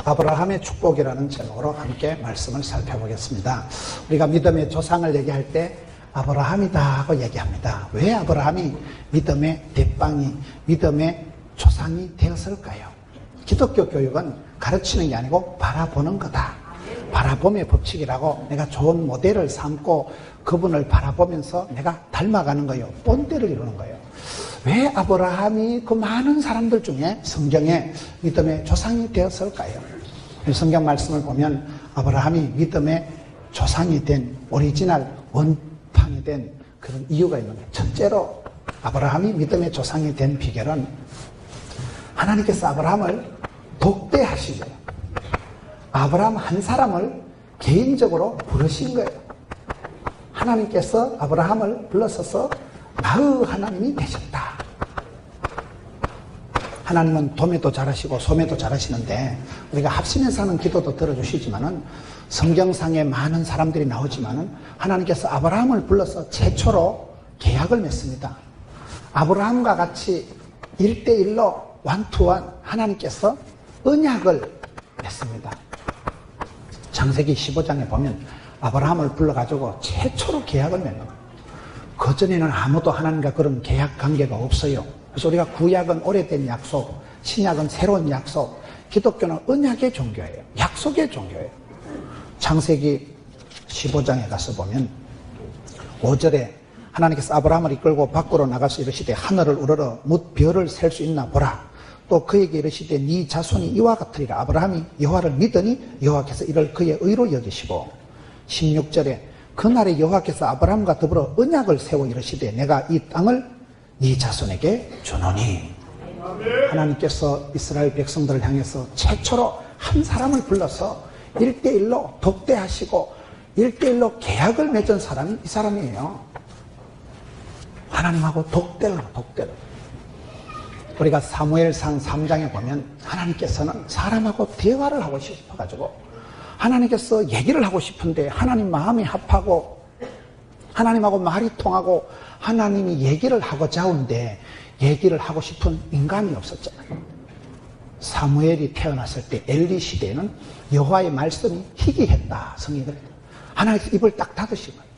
아브라함의 축복이라는 제목으로 함께 말씀을 살펴보겠습니다. 우리가 믿음의 조상을 얘기할 때 아브라함이다 하고 얘기합니다. 왜 아브라함이 믿음의 대빵이, 믿음의 조상이 되었을까요? 기독교 교육은 가르치는 게 아니고 바라보는 거다. 바라봄의 법칙이라고 내가 좋은 모델을 삼고 그분을 바라보면서 내가 닮아가는 거예요. 본때를 이루는 거예요. 왜 아브라함이 그 많은 사람들 중에 성경에 믿음의 조상이 되었을까요? 성경 말씀을 보면 아브라함이 믿음의 조상이 된 오리지널 원판이 된 그런 이유가 있는 거예요. 첫째로 아브라함이 믿음의 조상이 된 비결은 하나님께서 아브라함을 독대하신 거예요. 아브라함 한 사람을 개인적으로 부르신 거예요. 하나님께서 아브라함을 불러서서 나의 하나님이 되셨다. 하나님은 도매도 잘하시고 소매도 잘하시는데 우리가 합심해서 하는 기도도 들어주시지만은 성경상에 많은 사람들이 나오지만은 하나님께서 아브라함을 불러서 최초로 계약을 맺습니다. 아브라함과 같이 1대1로 완투한 하나님께서 언약을 맺습니다. 창세기 15장에 보면 아브라함을 불러가지고 최초로 계약을 맺는 거예요. 그전에는 아무도 하나님과 그런 계약 관계가 없어요. 그래서 우리가 구약은 오래된 약속, 신약은 새로운 약속, 기독교는 언약의 종교예요. 약속의 종교예요. 창세기 15장에 가서 보면 5절에 하나님께서 아브라함을 이끌고 밖으로 나가서 이르시되 하늘을 우러러 뭇 별을 셀 수 있나 보라. 또 그에게 이르시되 네 자손이 이와 같으리라. 아브라함이 여호와를 믿으니 여호와께서 이를 그의 의로 여기시고 16절에 그날에 여호와께서 아브라함과 더불어 언약을 세워 이르시되 내가 이 땅을 네 자손에게 주노니. 하나님께서 이스라엘 백성들을 향해서 최초로 한 사람을 불러서 1대1로 독대하시고 1대1로 계약을 맺은 사람이 이 사람이에요. 하나님하고 독대를. 우리가 사무엘상 3장에 보면 하나님께서는 사람하고 대화를 하고 싶어가지고 하나님께서 얘기를 하고 싶은데 하나님 마음이 합하고 하나님하고 말이 통하고 하나님이 얘기를 하고자 하는데 얘기를 하고 싶은 인간이 없었잖아요. 사무엘이 태어났을 때 엘리 시대에는 여호와의 말씀이 희귀했다. 성경이 그래요. 하나님께서 입을 딱 닫으신 거예요.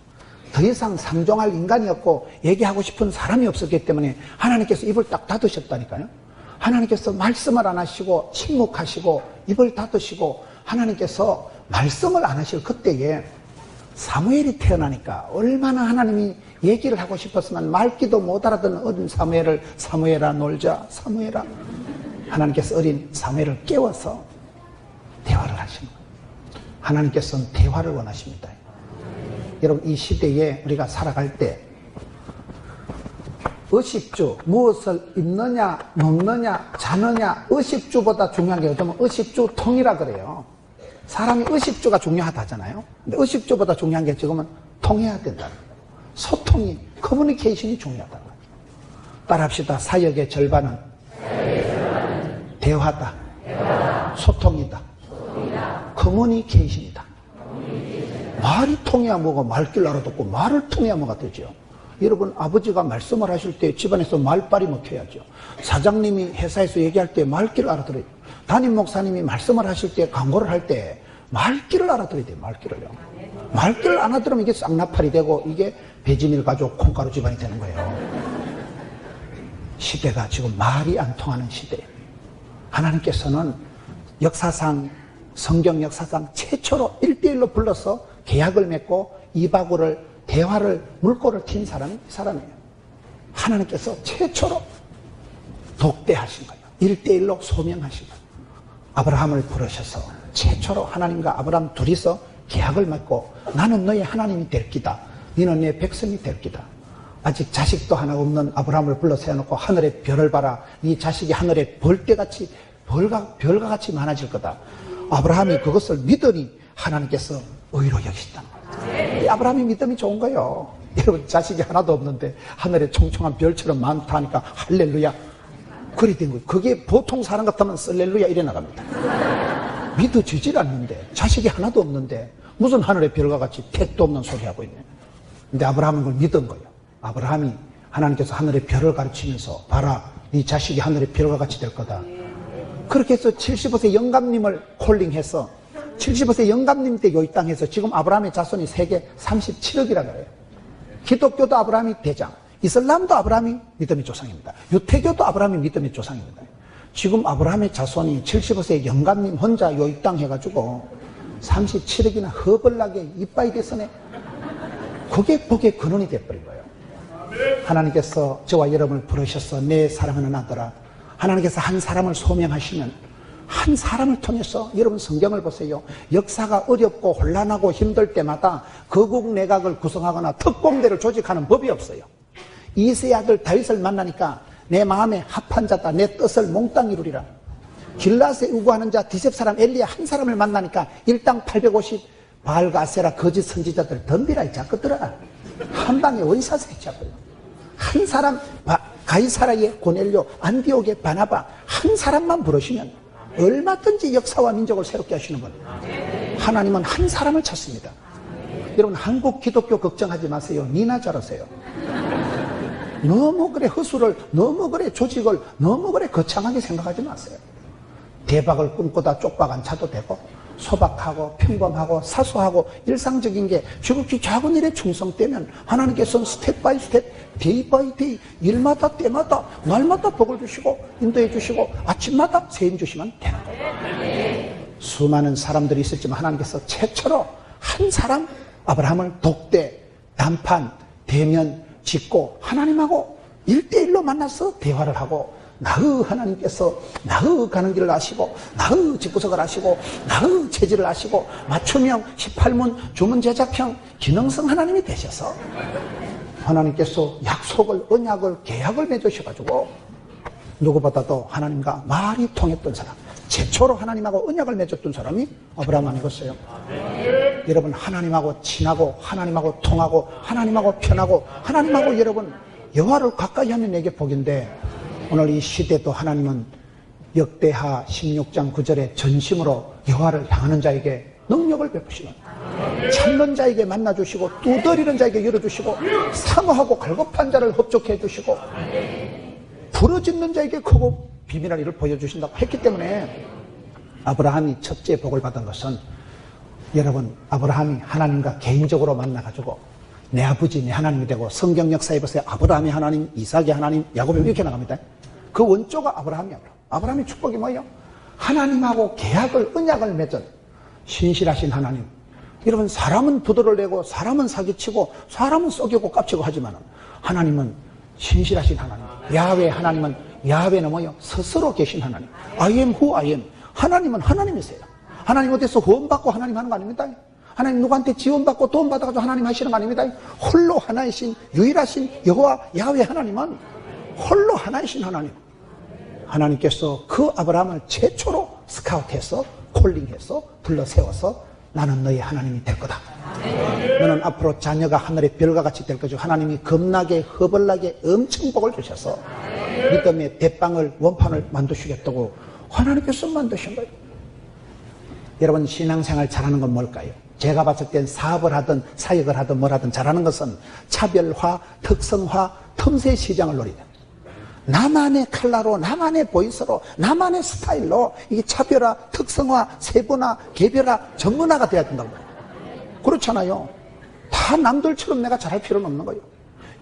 더 이상 상종할 인간이었고 얘기하고 싶은 사람이 없었기 때문에 하나님께서 입을 딱 닫으셨다니까요. 하나님께서 말씀을 안 하시고 침묵하시고 입을 닫으시고 하나님께서 말씀을 안 하실 그때에 사무엘이 태어나니까 얼마나 하나님이 얘기를 하고 싶었으면 말귀도 못 알아듣는 어린 사무엘을 사무엘아 놀자 사무엘아. 하나님께서 어린 사무엘을 깨워서 대화를 하시는 거예요. 하나님께서는 대화를 원하십니다. 여러분 이 시대에 우리가 살아갈 때 의식주, 무엇을 입느냐 먹느냐 자느냐 의식주보다 중요한 게 어쩌면 의식주통이라 그래요. 사람이 의식주가 중요하다잖아요. 근데 의식주보다 중요한 게 지금은 통해야 된다는 거예요. 소통이, 커뮤니케이션이 중요하다는 거예요. 따라합시다. 사역의 절반은 대화다. 소통이다. 커뮤니케이션이다. 말이 통해야 뭐가 말귀를 알아듣고 말을 통해야 뭐가 되죠. 여러분 아버지가 말씀을 하실 때 집안에서 말빨이 먹혀야죠. 사장님이 회사에서 얘기할 때 말귀를 알아들어요. 담임 목사님이 말씀을 하실 때 광고를 할 때 말귀를 알아들어야 돼요. 말귀를요. 말귀를 안 알아들으면 이게 쌍나팔이 되고 이게 배지밀 가족 콩가루 집안이 되는 거예요. 시대가 지금 말이 안 통하는 시대예요. 하나님께서는 역사상 성경 역사상 최초로 1대1로 불러서 계약을 맺고 이바구를 대화를 물꼬를 튄 사람이 이 사람이에요. 하나님께서 최초로 독대하신 거예요. 1대1로 소명하신 거예요. 아브라함을 부르셔서 최초로 하나님과 아브라함 둘이서 계약을 맺고 나는 너의 하나님이 될 기다. 너는 내 백성이 될 기다. 아직 자식도 하나 없는 아브라함을 불러 세워놓고 하늘의 별을 봐라. 네 자식이 하늘의 벌떼같이 별과 같이 많아질 거다. 아브라함이 그것을 믿으니 하나님께서 의로 여기신다는 거예요. 이 아브라함이 믿음이 좋은 거예요. 여러분 자식이 하나도 없는데 하늘에 총총한 별처럼 많다 하니까 할렐루야. 그리 된 거예요. 그게 보통 사람 같으면 쓸렐루야 이래 나갑니다. 믿어지질 않는데 자식이 하나도 없는데 무슨 하늘의 별과 같이 택도 없는 소리 하고 있네. 근데 아브라함은 그걸 믿은 거예요. 아브라함이 하나님께서 하늘의 별을 가르치면서 봐라 네 자식이 하늘의 별과 같이 될 거다. 그렇게 해서 75세 영감님을 콜링해서 75세 영감님 때 요 땅에서 지금 아브라함의 자손이 세계 37억이라 그래요. 기독교도 아브라함이 대장, 이슬람도 아브라함이 믿음의 조상입니다. 유태교도 아브라함이 믿음의 조상입니다. 지금 아브라함의 자손이 75세 영감님 혼자 요 땅 해가지고 37억이나 허벌나게 이빠이 됐으네. 그게 복의 근원이 돼버린 거예요. 하나님께서 저와 여러분을 부르셔서 내 사랑하는 아들아, 하나님께서 한 사람을 소명하시면 한 사람을 통해서, 여러분 성경을 보세요. 역사가 어렵고 혼란하고 힘들 때마다 거국 내각을 구성하거나 특공대를 조직하는 법이 없어요. 이세의 아들 다윗을 만나니까 내 마음에 합한 자다, 내 뜻을 몽땅 이루리라. 길라스에 우구하는 자 디셉 사람 엘리야 한 사람을 만나니까 일당 850 바알과 아세라 거짓 선지자들 덤비라 이 자꾸들아. 한 방에 원샷을 했자고요. 한 사람, 가이사라의 고넬료, 안디옥의 바나바 한 사람만 부르시면 얼마든지 역사와 민족을 새롭게 하시는 분. 하나님은 한 사람을 찾습니다. 여러분 한국 기독교 걱정하지 마세요. 니나 잘하세요. 너무 그래 허술을, 너무 그래 조직을, 너무 그래 거창하게 생각하지 마세요. 대박을 꿈꾸다 쪽박 안 차도 되고, 소박하고 평범하고 사소하고 일상적인 게 지극히 작은 일에 충성되면 하나님께서는 스텝 바이 스텝, 데이 바이 데이, 일마다 때마다 날마다 복을 주시고 인도해 주시고 아침마다 세임 주시면 되는 거예요. 수많은 사람들이 있었지만 하나님께서 최초로 한 사람, 아브라함을 독대,談判, 대면 짓고 하나님하고 1대1로 만나서 대화를 하고, 나의 하나님께서 나의 가는 길을 아시고 나의 집구석을 아시고 나의 체질을 아시고 맞춤형 18문 주문 제작형 기능성 하나님이 되셔서 하나님께서 약속을, 언약을, 계약을 맺으셔가지고 누구보다도 하나님과 말이 통했던 사람, 최초로 하나님하고 언약을 맺었던 사람이 아브라함 아니겠어요? 여러분 하나님하고 친하고 하나님하고 통하고 하나님하고 편하고 하나님하고 여러분 여호와를 가까이 하면 내게 복인데, 오늘 이 시대도 하나님은 역대하 16장 9절에 전심으로 여호와를 향하는 자에게 능력을 베푸시는, 찾는 자에게 만나주시고 두드리는 자에게 열어주시고 사모하고 갈급한 자를 흡족해 주시고 부르짖는 자에게 크고 비밀한 일을 보여주신다고 했기 때문에 아브라함이 첫째 복을 받은 것은, 여러분 아브라함이 하나님과 개인적으로 만나가지고 내 아버지 내 하나님이 되고, 성경 역사에 보세요. 아브라함이 하나님, 이삭이 하나님, 야곱이 이렇게 나갑니다. 그 원조가 아브라함이야. 아브라함의 축복이 뭐예요? 하나님하고 계약을, 언약을 맺은 신실하신 하나님. 여러분 사람은 부도를 내고 사람은 사기치고 사람은 속이고 깝치고 하지만 하나님은 신실하신 하나님. 야훼 하나님은, 야훼는 뭐예요? 스스로 계신 하나님. I am who I am. 하나님은 하나님이세요. 하나님 어디서 후원받고 하나님 하는 거 아닙니다. 하나님 누구한테 지원받고 돈 받아가지고 하나님 하시는 거 아닙니다. 홀로 하나이신 유일하신 여호와 야훼 하나님은 홀로 하나이신 하나님. 하나님께서 그 아브라함을 최초로 스카우트해서 콜링해서 불러 세워서 나는 너의 하나님이 될 거다. 너는 앞으로 자녀가 하늘의 별과 같이 될 거죠. 하나님이 겁나게 허벌나게 엄청 복을 주셔서 믿음의 대빵을, 원판을 만드시겠다고 하나님께서 만드신 거예요. 여러분 신앙생활 잘하는 건 뭘까요? 제가 봤을 땐 사업을 하든 사역을 하든 뭘 하든 잘하는 것은 차별화, 특성화, 틈새 시장을 노리다. 나만의 컬러로, 나만의 보이스로, 나만의 스타일로 이게 차별화, 특성화, 세분화, 개별화, 전문화가 돼야 된다고. 그렇잖아요. 다 남들처럼 내가 잘할 필요는 없는 거예요.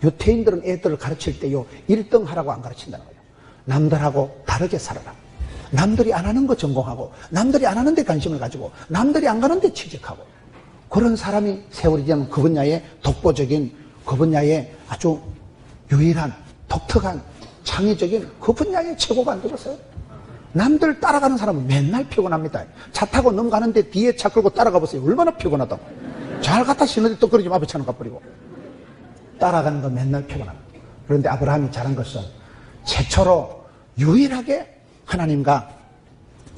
유태인들은 애들을 가르칠 때요 1등 하라고 안 가르친다는 거예요. 남들하고 다르게 살아라. 남들이 안 하는 거 전공하고 남들이 안 하는 데 관심을 가지고 남들이 안 가는 데 취직하고, 그런 사람이 세월이 지나면 그 분야의 독보적인, 그 분야의 아주 유일한 독특한 창의적인 그 분야의 최고가 안 되겠어요? 남들 따라가는 사람은 맨날 피곤합니다. 차 타고 넘가는데 뒤에 차 끌고 따라가 보세요. 얼마나 피곤하다고. 잘 갖다 신는데 또 그러지 마, 앞에 차는 가버리고. 따라가는 거 맨날 피곤합니다. 그런데 아브라함이 잘한 것은 최초로 유일하게 하나님과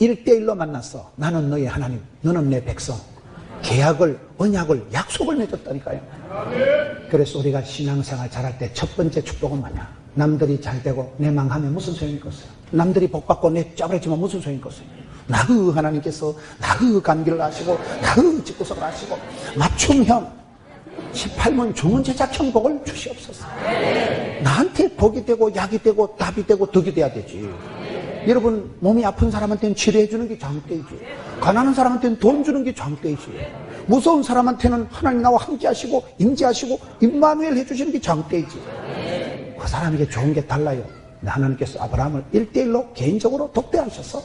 1대1로 만났어. 나는 너의 하나님, 너는 내 백성. 계약을, 언약을, 약속을 맺었다니까요. 그래서 우리가 신앙생활 잘할 때 첫 번째 축복은 뭐냐? 남들이 잘 되고 내 망하면 무슨 소용이 있겠어요? 남들이 복받고 내 짜버렸지만 무슨 소용이 있겠어요? 나의 하나님께서 나의 간기를 아시고 나의 집구석을 아시고 맞춤형 18문 주문 제작형 복을 주시옵소서. 나한테 복이 되고 약이 되고 답이 되고 덕이 돼야 되지. 여러분, 몸이 아픈 사람한테는 치료해 주는 게 장대이지. 가난한 사람한테는 돈 주는 게 장대이지. 무서운 사람한테는 하나님 나와 함께 하시고 임재하시고 임마누엘 해주시는 게 장대이지. 그 사람에게 좋은 게 달라요. 하나님께서 아브라함을 1대1로 개인적으로 독대하셔서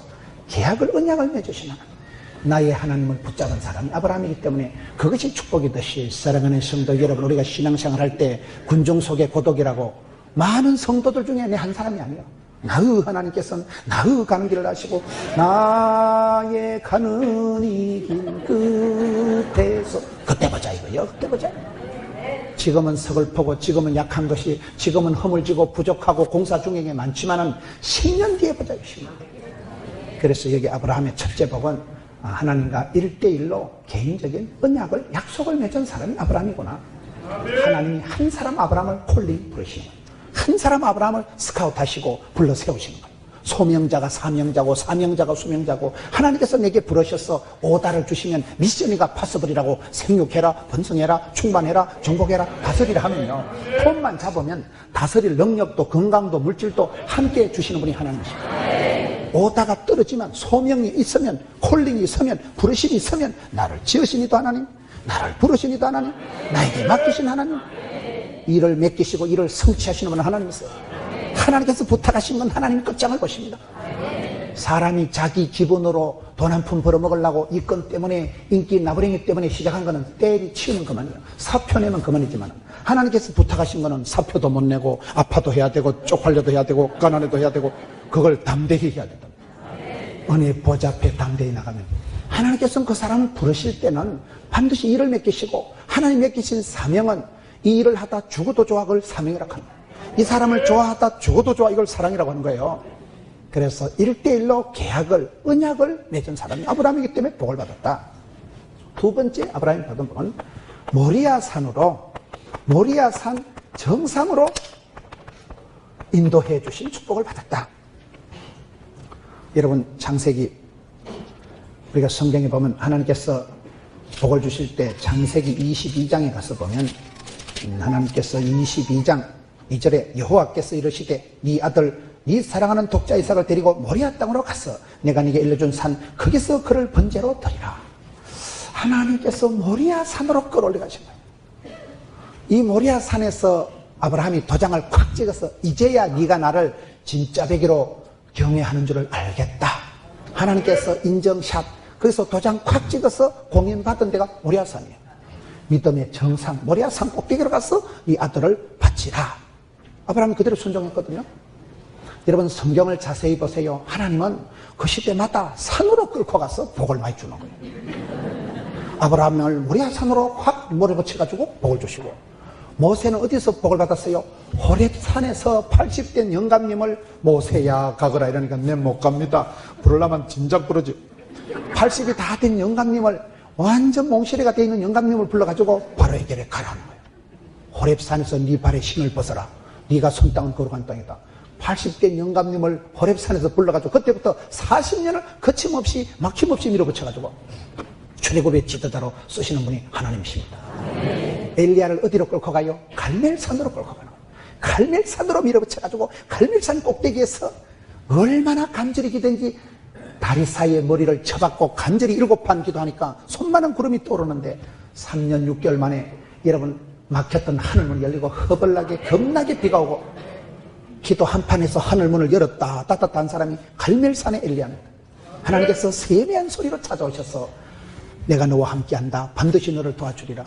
계약을, 언약을 맺으신 하나님. 나의 하나님을 붙잡은 사람이 아브라함이기 때문에 그것이 축복이듯이, 사랑하는 성도 여러분, 우리가 신앙생활 할 때 군중 속의 고독이라고, 많은 성도들 중에 내 한 사람이 아니에요. 나의 하나님께서는 나의 가는 길을 아시고, 나의 가는 이 길 끝에서, 그때 보자 이거요. 그때 보자. 지금은 서글프고, 지금은 약한 것이, 지금은 허물지고 부족하고 공사 중인 게 많지만은 10년 뒤에 보자. 10년. 그래서 여기 아브라함의 첫째 복은 하나님과 1대1로 개인적인 언약을, 약속을 맺은 사람이 아브라함이구나. 하나님이 한 사람 아브라함을 콜링 부르시는 거예요. 한 사람 아브라함을 스카우트 하시고 불러 세우시는 거예요. 소명자가 사명자고, 사명자가 수명자고, 하나님께서 내게 부르셔서 오다를 주시면 미션이가 파서블이라고, 생육해라, 번성해라, 충만해라, 정복해라, 다스리라 하면요, 폰만 잡으면 다스릴 능력도 건강도 물질도 함께 주시는 분이 하나님이십니다. 오다가 떨어지면, 소명이 있으면, 콜링이 있으면, 부르심이 있으면, 나를 지으신 이도 하나님, 나를 부르신 이도 하나님, 나에게 맡기신 하나님, 일을 맡기시고 일을 성취하시는 분은 하나님이세요. 하나님께서 부탁하신 건 하나님 끝장을 보십니다. 사람이 자기 기분으로 돈 한 푼 벌어먹으려고 이 건 때문에, 인기 나부랭이 때문에 시작한 거는 때리 치우는 그만이에요. 사표 내면 그만이지만, 하나님께서 부탁하신 거는 사표도 못 내고, 아파도 해야 되고, 쪽팔려도 해야 되고, 가난해도 해야 되고, 그걸 담대히 해야 된다. 은혜 보좌 앞에 담대히 나가면, 하나님께서는 그 사람을 부르실 때는 반드시 일을 맡기시고, 하나님 맡기신 사명은 이 일을 하다 죽어도 좋아, 그걸 사명이라고 하는 거예요. 이 사람을 좋아하다 죽어도 좋아, 이걸 사랑이라고 하는 거예요. 그래서 1대1로 계약을, 언약을 맺은 사람이 아브라함이기 때문에 복을 받았다. 두 번째 아브라함이 받은 복은 모리아산으로, 모리아산 정상으로 인도해 주신 축복을 받았다. 여러분, 창세기, 우리가 성경에 보면 하나님께서 복을 주실 때 창세기 22장에 가서 보면, 하나님께서 22장 2절에 여호와께서 이르시되 네 아들 네 사랑하는 독자 이삭을 데리고 모리아 땅으로 가서 내가 네게 일러준 산 거기서 그를 번제로 드리라. 하나님께서 모리아 산으로 끌어올려 가신 거예요. 이 모리아 산에서 아브라함이 도장을 콱 찍어서 이제야 네가 나를 진짜 배기로 경외하는 줄을 알겠다. 하나님께서 인정샷, 거기서 도장 콱 찍어서 공인받은 데가 모리아 산이에요. 믿음의 정상 모리아 산 꼭대기로 가서 이 아들을 바치라. 아브라함이 그대로 순종했거든요. 여러분, 성경을 자세히 보세요. 하나님은 그 시대마다 산으로 끌고 가서 복을 많이 주는 거예요. 아브라함을 모리아 산으로 확 몰아붙여가지고 복을 주시고, 모세는 어디서 복을 받았어요? 호렙산에서 80된 영감님을 모세야 가거라 이러니까 내 못 갑니다. 부르려면 진작 부르지. 80이 다 된 영감님을, 완전 몽실이가 되어 있는 영감님을 불러가지고 바로에게 가라는 거예요. 호렙산에서 네 발에 신을 벗어라. 네가 손 땅은 거룩한 땅이다. 80대 영감님을 호렙산에서 불러가지고 그때부터 40년을 거침없이 막힘없이 밀어붙여가지고 출애굽의 지도자로 쓰시는 분이 하나님이십니다. 엘리야를 어디로 끌고 가요? 갈멜산으로 끌고 가는 거예요. 갈멜산으로 밀어붙여가지고 갈멜산 꼭대기에서 얼마나 간절히 기든지 다리 사이에 머리를 쳐박고 간절히 7판 기도하니까 손만한 구름이 떠오르는데 3년 6개월 만에 여러분 막혔던 하늘문이 열리고 허벌나게 겁나게 비가 오고 기도 한판에서 하늘문을 열었다 닫았다 한 사람이 갈멜산의 엘리야입니다. 하나님께서 세미한 소리로 찾아오셔서 내가 너와 함께한다. 반드시 너를 도와주리라.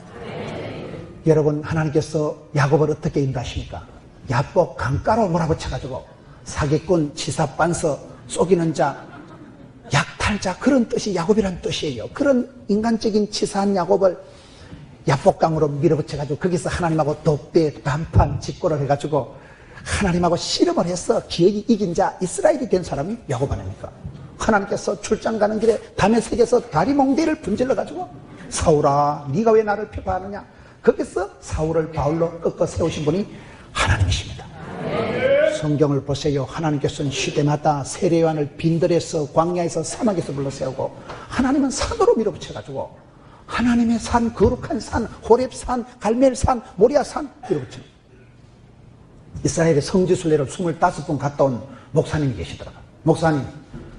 여러분, 하나님께서 야곱을 어떻게 인도하십니까? 야복 강가로 몰아붙여가지고 사기꾼, 치사빤서, 속이는 자, 약탈자, 그런 뜻이 야곱이라는 뜻이에요. 그런 인간적인 치사한 야곱을 야복강으로 밀어붙여가지고 거기서 하나님하고 독대, 단판, 직고를 해가지고 하나님하고 씨름을 해서 기어이 이긴 자, 이스라엘이 된 사람이 야곱 아닙니까? 하나님께서 출장 가는 길에 다메섹에서 다리 몽대를 분질러가지고 사울아, 네가 왜 나를 핍박하느냐? 거기서 사울을 바울로 꺾어 세우신 분이 하나님이십니다. 성경을 보세요. 하나님께서는 시대마다 세례요한을 빈들에서, 광야에서, 사막에서 불러 세우고, 하나님은 산으로 밀어붙여가지고 하나님의 산, 거룩한 산, 호렙산, 갈멜산, 모리아산 밀어붙여요. 이스라엘의 성지순례를 25분 갔다 온 목사님이 계시더라고요. 목사님,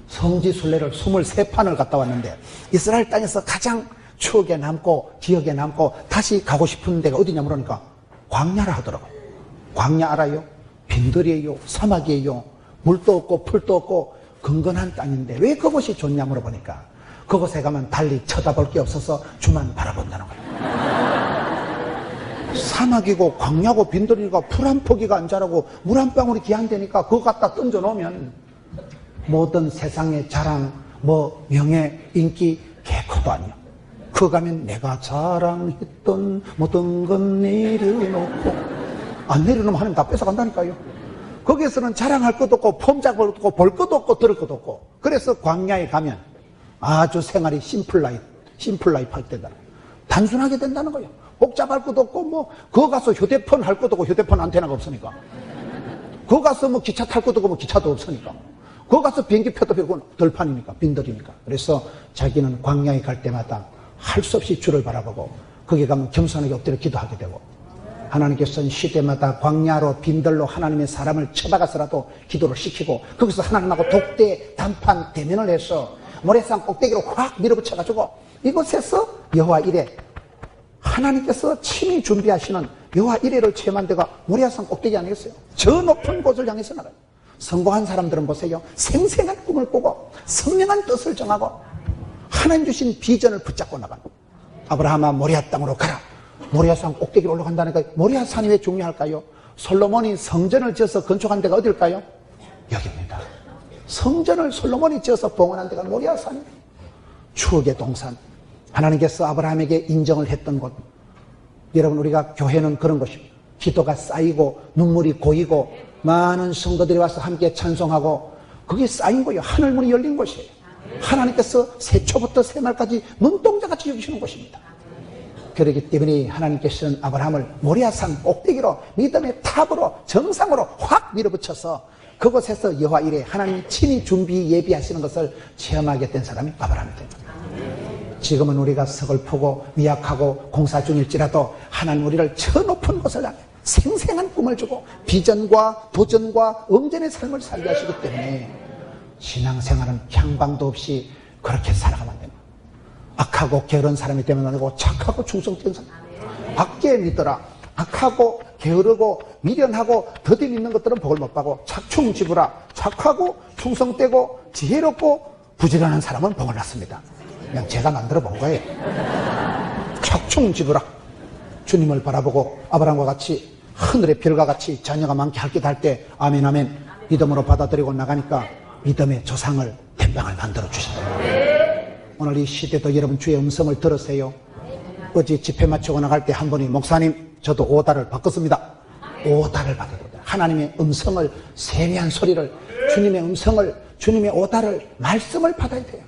성지순례를 23판을 갔다 왔는데 이스라엘 땅에서 가장 추억에 남고 기억에 남고 다시 가고 싶은 데가 어디냐 물으니까 광야라 하더라고요. 광야 알아요? 빈들이에요, 사막이에요, 물도 없고 풀도 없고 건건한 땅인데 왜 그곳이 좋냐 물어보니까 그곳에 가면 달리 쳐다볼 게 없어서 주만 바라본다는 거예요. 사막이고 광야고 빈들이고 풀 한 포기가 안 자라고 물 한 방울이 귀한데니까 그거 갖다 던져놓으면 모든 세상의 자랑, 뭐 명예, 인기 개코도 아니야. 그거 가면 내가 자랑했던 모든 건 내려놓고 안 내려놓으면 하나님 다 뺏어간다니까요. 거기에서는 자랑할 것도 없고 폼 잡을 것도 없고 볼 것도 없고 들을 것도 없고 그래서 광야에 가면 아주 생활이 심플 라이프 할 때다. 단순하게 된다는 거예요. 복잡할 것도 없고 뭐 그거 가서 휴대폰 할 것도 없고 휴대폰 안테나가 없으니까 그거 가서 뭐 기차 탈 것도 없고 뭐 기차도 없으니까 그거 가서 비행기 표도 별고 덜판이니까 빈들이니까. 그래서 자기는 광야에 갈 때마다 할 수 없이 주를 바라보고 거기 가면 겸손하게 엎드려 기도하게 되고 하나님께서는 시대마다 광야로 빈들로 하나님의 사람을 쳐박아서라도 기도를 시키고 거기서 하나님하고 독대 단판 대면을 해서 모래산 꼭대기로 확 밀어붙여가지고 이곳에서 여호와 이레 하나님께서 친히 준비하시는 여호와 이레를 체험한 데가 모래산 꼭대기 아니겠어요? 저 높은 곳을 향해서 나가요. 성공한 사람들은 보세요. 생생한 꿈을 꾸고 선명한 뜻을 정하고 하나님 주신 비전을 붙잡고 나가는 아브라함아 모리아 땅으로 가라. 모리아산 꼭대기로 올라간다니까. 모리아산이 왜 중요할까요? 솔로몬이 성전을 지어서 건축한 데가 어딜까요? 여기입니다. 성전을 솔로몬이 지어서 봉헌한 데가 모리아산입니다. 추억의 동산. 하나님께서 아브라함에게 인정을 했던 곳. 여러분 우리가 교회는 그런 곳입니다. 기도가 쌓이고 눈물이 고이고 많은 성도들이 와서 함께 찬송하고 그게 쌓인 거예요. 하늘문이 열린 곳이에요. 하나님께서 새초부터 새말까지 눈동자같이 여기시는 곳입니다. 그렇기 때문에 하나님께서는 아브라함을 모리아산 꼭대기로 믿음의 탑으로 정상으로 확 밀어붙여서 그곳에서 여호와 이레 하나님 친히 준비 예비하시는 것을 체험하게 된 사람이 아브라함이 됩니다. 지금은 우리가 서글프고 미약하고 공사 중일지라도 하나님 우리를 저 높은 곳을 향해 생생한 꿈을 주고 비전과 도전과 응전의 삶을 살게 하시기 때문에 신앙생활은 향방도 없이 그렇게 살아가면 됩니다. 악하고 게으른 사람이 되면 아니고 착하고 충성된 사람. 악게 믿더라. 악하고 게으르고 미련하고 더디 믿는 것들은 복을 못 받고 착충지부라. 착하고 충성되고 지혜롭고 부지런한 사람은 복을 받습니다. 그냥 제가 만들어 본 거예요. 착충지부라. 주님을 바라보고 아브라함과 같이 하늘의 별과 같이 자녀가 많게 할 것 할 때 아멘 아멘 믿음으로 받아들이고 나가니까 믿음의 조상을 댐방을 만들어 주신다. 오늘 이 시대도 여러분 주의 음성을 들으세요. 어제 집회 마치고 나갈 때 한 분이 목사님 저도 오다를 바꿨습니다. 오다를 받아야 된다. 하나님의 음성을 세미한 소리를 주님의 음성을 주님의 오다를 말씀을 받아야 돼요.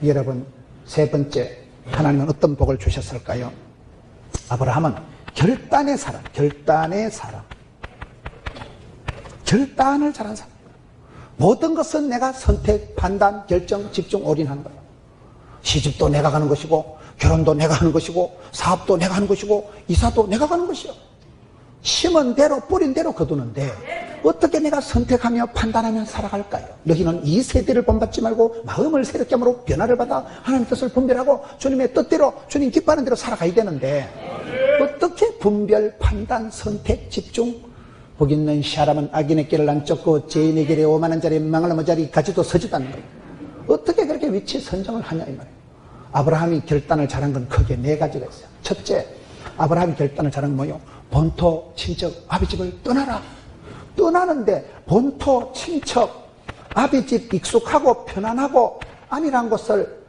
여러분 세 번째 하나님은 어떤 복을 주셨을까요? 아브라함은 결단의 사람. 결단을 잘한 사람. 모든 것은 내가 선택, 판단, 결정, 집중, 올인하는 거예요. 시집도 내가 가는 것이고 결혼도 내가 하는 것이고 사업도 내가 하는 것이고 이사도 내가 가는 것이요. 심은 대로 뿌린 대로 거두는데 어떻게 내가 선택하며 판단하며 살아갈까요? 너희는 이 세대를 본받지 말고 마음을 새롭게 함으로 변화를 받아 하나님 뜻을 분별하고 주님의 뜻대로 주님 기뻐하는 대로 살아가야 되는데 어떻게 분별, 판단, 선택, 집중? 복 있는 사람은 악인의 길을 안 쫓고 죄인의 길에 오만한 자리에 망을 넘어 자리 가지도 서지도 않는 거예요. 어떻게 그렇게 위치 선정을 하냐 이 말이에요. 아브라함이 결단을 잘한 건 크게 네 가지가 있어요. 첫째, 아브라함이 결단을 잘한 건 뭐예요? 본토, 친척, 아비집을 떠나라. 떠나는데 본토, 친척, 아비집 익숙하고 편안하고 아니란 것을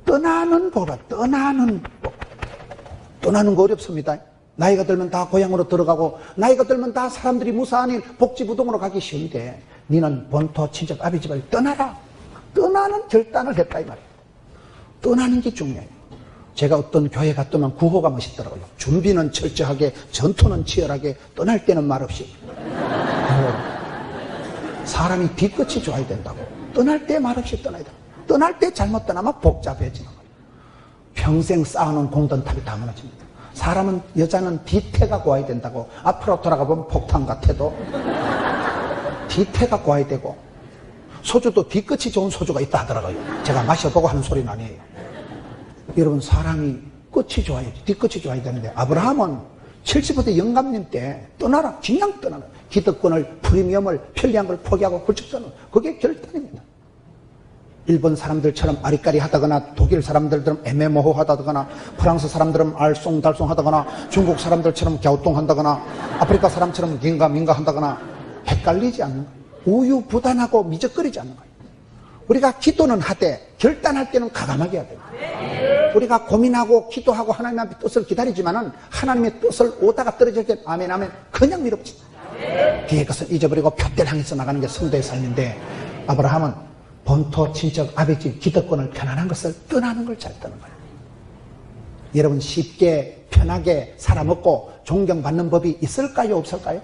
떠나는 거가 떠나는 거 어렵습니다. 나이가 들면 다 고향으로 들어가고 나이가 들면 다 사람들이 무사하니 복지부동으로 가기 쉬운데 너는 본토, 친척, 아비집을 떠나라. 떠나는 결단을 했다 이 말이에요. 떠나는 게 중요해요. 제가 어떤 교회 갔더만 구호가 멋있더라고요. 준비는 철저하게, 전투는 치열하게, 떠날 때는 말없이. 사람이 뒤끝이 좋아야 된다고. 떠날 때 말없이 떠나야 된다. 떠날 때 잘못 떠나면 복잡해지는 거예요. 평생 쌓아놓은 공든탑이 다 무너집니다. 사람은, 여자는 뒤태가 고와야 된다고. 앞으로 돌아가 보면 폭탄 같아도 뒤태가 고와야 되고 소주도 뒤끝이 좋은 소주가 있다 하더라고요. 제가 마셔보고 하는 소리는 아니에요. 여러분, 사람이 끝이 좋아야지, 뒤끝이 좋아야 되는데, 아브라함은 70대 영감님 때 떠나라, 그냥 떠나라. 기득권을, 프리미엄을, 편리한 걸 포기하고 훌쩍 떠나라. 그게 결단입니다. 일본 사람들처럼 아리까리 하다거나, 독일 사람들처럼 애매모호 하다거나, 프랑스 사람들은 알쏭달쏭 하다거나, 중국 사람들처럼 갸우뚱한다거나, 아프리카 사람처럼 긴가민가 한다거나, 헷갈리지 않는 거예요. 우유부단하고 미적거리지 않는 거예요. 우리가 기도는 하되 결단할 때는 가감하게 해야 돼요. 우리가 고민하고 기도하고 하나님의 뜻을 기다리지만은 하나님의 뜻을 오다가 떨어질 때 아멘 아멘 그냥 밀어붙인다. 뒤에 것을 잊어버리고 표대를 향해서 나가는 게 성도의 삶인데, 아브라함은 본토 친척 아버지 기득권을 편안한 것을 떠나는 걸 잘 떠는 거예요. 여러분, 쉽게 편하게 살아먹고 존경받는 법이 있을까요, 없을까요?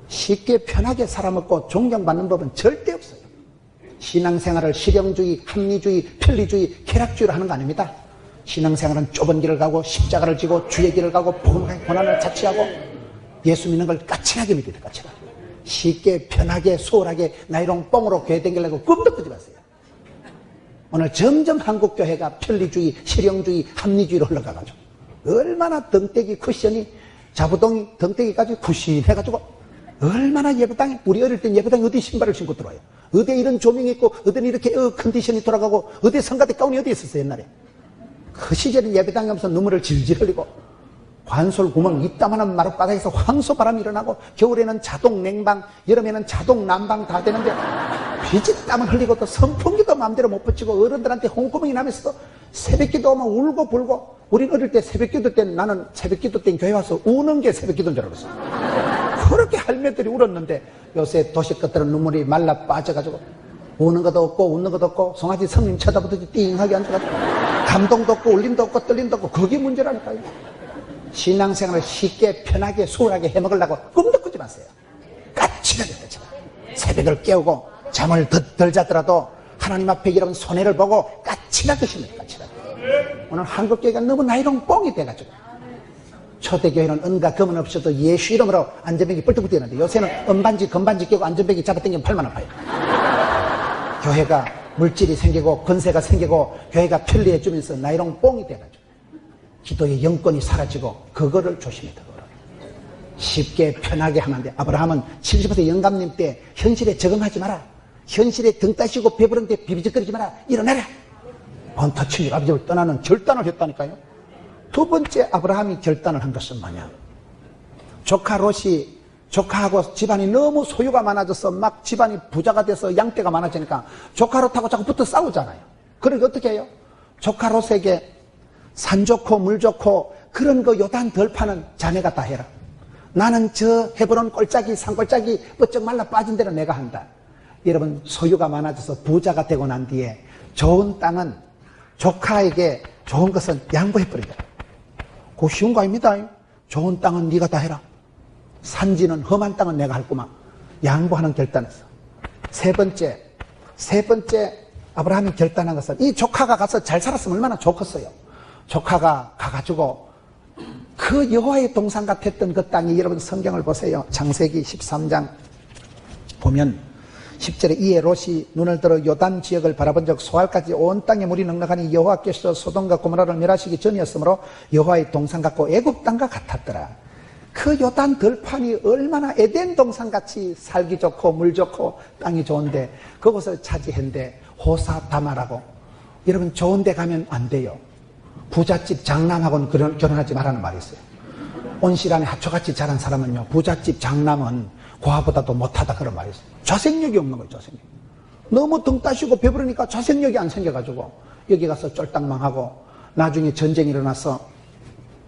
쉽게 편하게 살아먹고 존경받는 법은 절대 없어요. 신앙생활을 실용주의, 합리주의, 편리주의, 쾌락주의로 하는 거 아닙니다. 신앙생활은 좁은 길을 가고 십자가를 지고 주의 길을 가고 복음의 고난을 자취하고 예수 믿는 걸 까칠하게 믿어야 돼요. 까칠하게. 쉽게 편하게 수월하게 나이롱 뽕으로 교회 댕기려고 꿈도 꾸지 마세요. 오늘 점점 한국교회가 편리주의, 실용주의, 합리주의로 흘러가가지고 얼마나 덩떼기 쿠션이 자부동이 덩떼기까지 푸신해가지고 얼마나 예배당에, 우리 어릴 땐 예배당에 어디 신발을 신고 들어와요. 어디에 이런 조명이 있고 어디는 이렇게 컨디션이 돌아가고 어디에 성가대 가운이 어디 있었어요 옛날에. 그 시절에 예배당에 가면서 눈물을 질질 흘리고 관솔 구멍 이따만한 마룻바닥에서 황소바람이 일어나고 겨울에는 자동 냉방, 여름에는 자동 난방 다 되는데 비지땀을 흘리고 또 선풍기도 마음대로 못 붙이고 어른들한테 홍구멍이 나면서도 새벽기도 오면 울고 불고. 우린 어릴 때 새벽기도 때 나는 새벽기도 때 교회 와서 우는 게 새벽기도인 줄 알았어요. 그렇게 할매들이 울었는데 요새 도시 것들은 눈물이 말라 빠져가지고 우는 것도 없고 웃는 것도 없고 송아지 성님 쳐다보듯이 띵하게 앉아가지고 감동도 없고 울림도 없고 떨림도 없고 그게 문제라니까요. 신앙생활을 쉽게 편하게 수월하게 해먹으려고 꿈도 꾸지 마세요. 까칠하게 새벽을 깨우고 잠을 덜 자더라도 하나님 앞에 여러분 손해를 보고 까칠하게 힘을 까칠하게. 오늘 한국교회가 너무 나이롱 뽕이 돼가지고 초대교회는 은과 금은 없어도 예수 이름으로 안전벨이 뻘떡 뛰는데 요새는 은반지 금반지 끼고 안전벨이 잡아당기면 팔만 아파요. 교회가 물질이 생기고 건세가 생기고 교회가 편리해지면서 나이롱 뽕이 돼가지고 기도의 영권이 사라지고 그거를 조심해야 돼요. 쉽게 편하게 하면 안 돼. 아브라함은 70세 영감님 때 현실에 적응하지 마라. 현실에 등 따시고 배부른데 비비적거리지 마라. 일어나라. 본토 친척 아버지를 떠나는 결단을 했다니까요. 두 번째 아브라함이 결단을 한 것은 뭐냐. 조카 롯이 조카하고 집안이 너무 소유가 많아져서 막 집안이 부자가 돼서 양떼가 많아지니까 조카 롯하고 자꾸 붙어 싸우잖아요. 그러니까 어떻게 해요? 조카 롯에게 산 좋고 물 좋고 그런 거 요단 덜 파는 자네가 다 해라. 나는 저 헤브론 꼴짝이 산꼴짝이 뻗쩍 말라 빠진 대로 내가 한다. 여러분, 소유가 많아져서 부자가 되고 난 뒤에 좋은 땅은 조카에게 좋은 것은 양보해버린다. 그거 쉬운 거 아닙니다. 좋은 땅은 네가 다 해라. 산지는 험한 땅은 내가 할구만. 양보하는 결단했어. 세 번째 아브라함이 결단한 것은 이 조카가 가서 잘 살았으면 얼마나 좋겠어요. 조카가 가가지고 그 여호와의 동산 같았던 그 땅이, 여러분 성경을 보세요. 창세기 13장 보면 10절에 이에 롯이 눈을 들어 요단 지역을 바라본 적 소알까지 온 땅에 물이 넉넉하니 여호와께서 소돔과 고모라를 멸하시기 전이었으므로 여호와의 동산 같고 애굽 땅과 같았더라. 그 요단 들판이 얼마나 에덴 동산같이 살기 좋고 물 좋고 땅이 좋은데 그곳을 차지했는데 호사다마라고. 여러분, 좋은 데 가면 안 돼요. 부잣집 장남하고는 결혼하지 말라는 말이 있어요. 온실 안에 하초같이 자란 사람은요, 부잣집 장남은 고아보다도 못하다 그런 말이 있어요. 자생력이 없는 거예요. 자생력. 너무 등 따시고 배부르니까 자생력이 안 생겨가지고 여기 가서 쫄딱 망하고 나중에 전쟁이 일어나서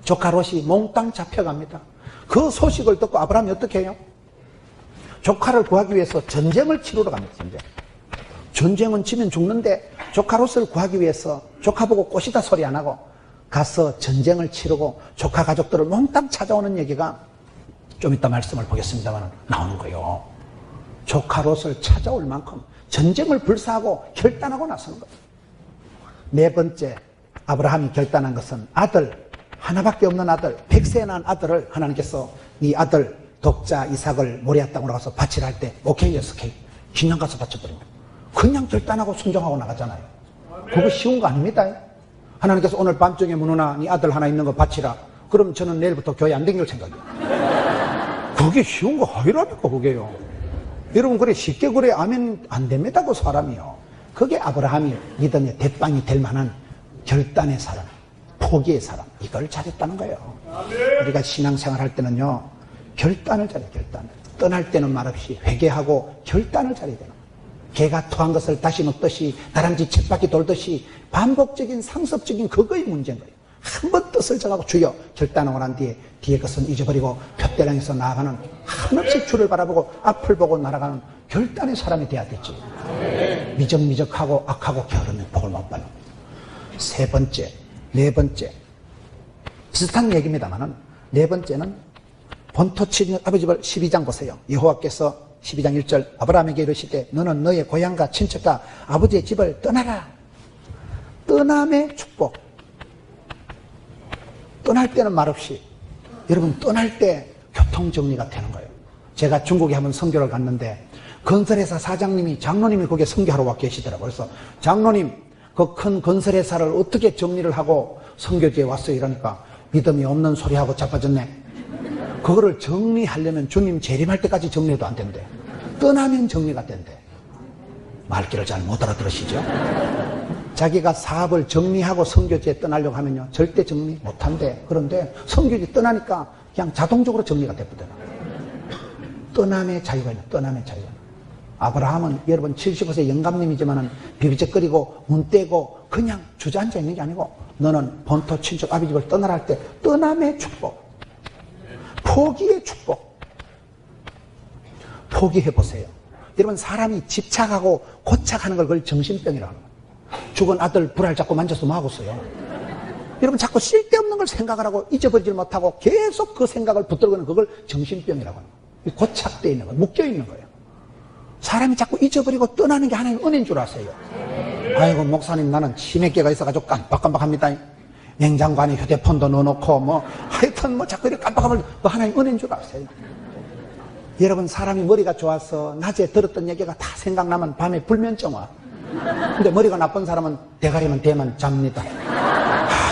조카 롯이 몽땅 잡혀갑니다. 그 소식을 듣고 아브라함이 어떻게 해요? 조카를 구하기 위해서 전쟁을 치르러 갑니다. 전쟁은 치면 죽는데 조카 롯을 구하기 위해서 조카 보고 꽃이다 소리 안 하고 가서 전쟁을 치르고 조카 가족들을 몽땅 찾아오는 얘기가 좀 이따 말씀을 보겠습니다만 나오는 거예요. 조카 롯을 찾아올 만큼 전쟁을 불사하고 결단하고 나서는 거예요. 네 번째 아브라함이 결단한 것은 아들, 하나밖에 없는 아들, 100세 난 아들을 하나님께서 네 아들 독자 이삭을 모리아 땅으로 가서 바치라 할 때 오케이, 예스, 오케이. 그냥 가서 바쳐버립니다. 그냥 결단하고 순종하고 나가잖아요. 그거 쉬운 거 아닙니다. 하나님께서 오늘 밤중에 문호나 네 아들 하나 있는 거 바치라. 그럼 저는 내일부터 교회 안 다닐 생각이에요. 그게 쉬운 거 아니라니까 그게요. 여러분 그래 쉽게 그래 아멘 안 됩니다. 그 사람이요. 그게 아브라함이 믿음의 대빵이 될 만한 결단의 사람, 포기의 사람, 이걸 잘했다는 거예요. 우리가 신앙생활 할 때는요, 결단을 잘해요. 결단을. 떠날 때는 말없이 회개하고 결단을 잘해야 되는 거예요. 개가 토한 것을 다시 넣듯이 다람쥐 쳇바퀴 돌듯이 반복적인 상습적인 그거의 문제인 거예요. 한 번 뜻을 정하고 주여 결단하고 난 뒤에 것은 잊어버리고 푯대랑에서 나아가는 한없이 주를 바라보고 앞을 보고 날아가는 결단의 사람이 돼야 되지. 미적미적하고 악하고 게으르면 복을 못 받는. 세 번째, 네 번째 비슷한 얘기입니다만은 네 번째는 본토 친인 아버지 집 12장 보세요. 여호와께서 12장 1절 아브라함에게 이르시되 너는 너의 고향과 친척과 아버지의 집을 떠나라. 떠남의 축복. 떠날 때는 말없이 여러분 떠날 때 교통정리가 되는 거예요. 제가 중국에 한번 선교를 갔는데 건설회사 사장님이 장로님이 거기에 선교하러 와 계시더라고요. 그래서 장로님 그 큰 건설회사를 어떻게 정리를 하고 선교지에 왔어요? 이러니까 믿음이 없는 소리하고 자빠졌네. 그거를 정리하려면 주님 재림할 때까지 정리해도 안 된대. 떠나면 정리가 된대. 말귀를 잘 못 알아들으시죠? 자기가 사업을 정리하고 선교지에 떠나려고 하면요 절대 정리 못한대. 그런데 선교지 떠나니까 그냥 자동적으로 정리가 되거든요. 떠남의 자유가 있는 떠남의 자유. 아브라함은 여러분 75세 영감님이지만은 비비적거리고 문 떼고 그냥 주저앉아 있는 게 아니고 너는 본토 친척 아버지 집을 떠나라 할 때 떠남의 축복, 포기의 축복. 포기해 보세요. 여러분 사람이 집착하고 고착하는 걸 그걸 정신병이라고 합니다. 죽은 아들 불알 잡고 만져서 뭐 하고 있어요? 여러분 자꾸 쓸데없는 걸 생각을 하고 잊어버리지 못하고 계속 그 생각을 붙들고는 그걸 정신병이라고 합니다. 고착되어 있는 거예요. 묶여 있는 거예요. 사람이 자꾸 잊어버리고 떠나는 게 하나님 은혜인 줄 아세요. 아이고 목사님 나는 치매기가 있어가지고 깜빡깜빡합니다. 냉장고 안에 휴대폰도 넣어놓고 뭐 하여튼 뭐 자꾸 이렇게 깜빡깜빡 그 하나님 은혜인 줄 아세요. 여러분 사람이 머리가 좋아서 낮에 들었던 얘기가 다 생각나면 밤에 불면증 와. 근데 머리가 나쁜 사람은 대가리만 대면 잡니다.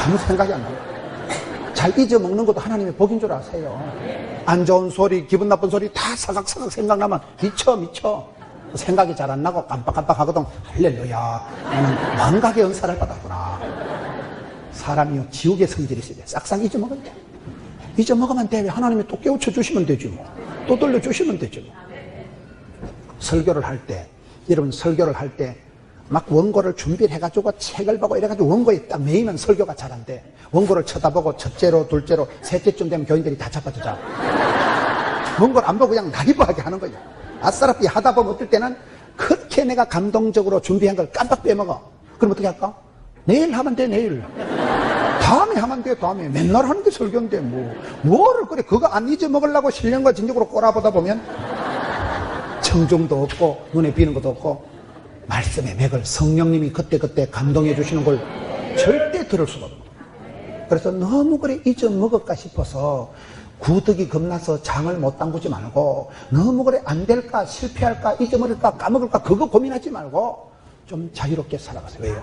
아무 생각이 안 나요. 잘 잊어먹는 것도 하나님의 복인 줄 아세요. 안 좋은 소리, 기분 나쁜 소리 다 사각사각 생각나면 미쳐. 생각이 잘 안 나고 깜빡깜빡 하거든. 할렐루야. 나는 망각의 은사를 받았구나. 사람이요, 지옥의 성질이 있어야 돼. 싹싹 잊어먹으면 돼. 잊어먹으면 돼. 하나님이 또 깨우쳐 주시면 되지 뭐. 또 돌려주시면 되지 뭐. 설교를 할 때, 여러분 설교를 할 때 막 원고를 준비를 해가지고 책을 보고 이래가지고 원고에 딱 매이면 설교가 잘 안 돼. 원고를 쳐다보고 첫째로, 둘째로, 셋째쯤 되면 교인들이 다 자빠지자. 원고를 안 보고 그냥 나이브하게 하는 거예요. 아싸라삐 하다 보면 어떨 때는 그렇게 내가 감동적으로 준비한 걸 깜빡 빼먹어. 그럼 어떻게 할까? 내일 하면 돼, 내일. 다음에 하면 돼, 다음에. 맨날 하는 게 설교인데 뭐를 그래. 그거 안 잊어먹으려고 신령과 진정으로 꼬라보다 보면 청중도 없고 눈에 비는 것도 없고 말씀의 맥을 성령님이 그때그때 감동해 주시는 걸 절대 들을 수가 없고. 그래서 너무 그래 잊어먹을까 싶어서 구덕이 겁나서 장을 못 담그지 말고 너무 그래 안 될까 실패할까 잊어버릴까 까먹을까 그거 고민하지 말고 좀 자유롭게 살아가세요. 왜요?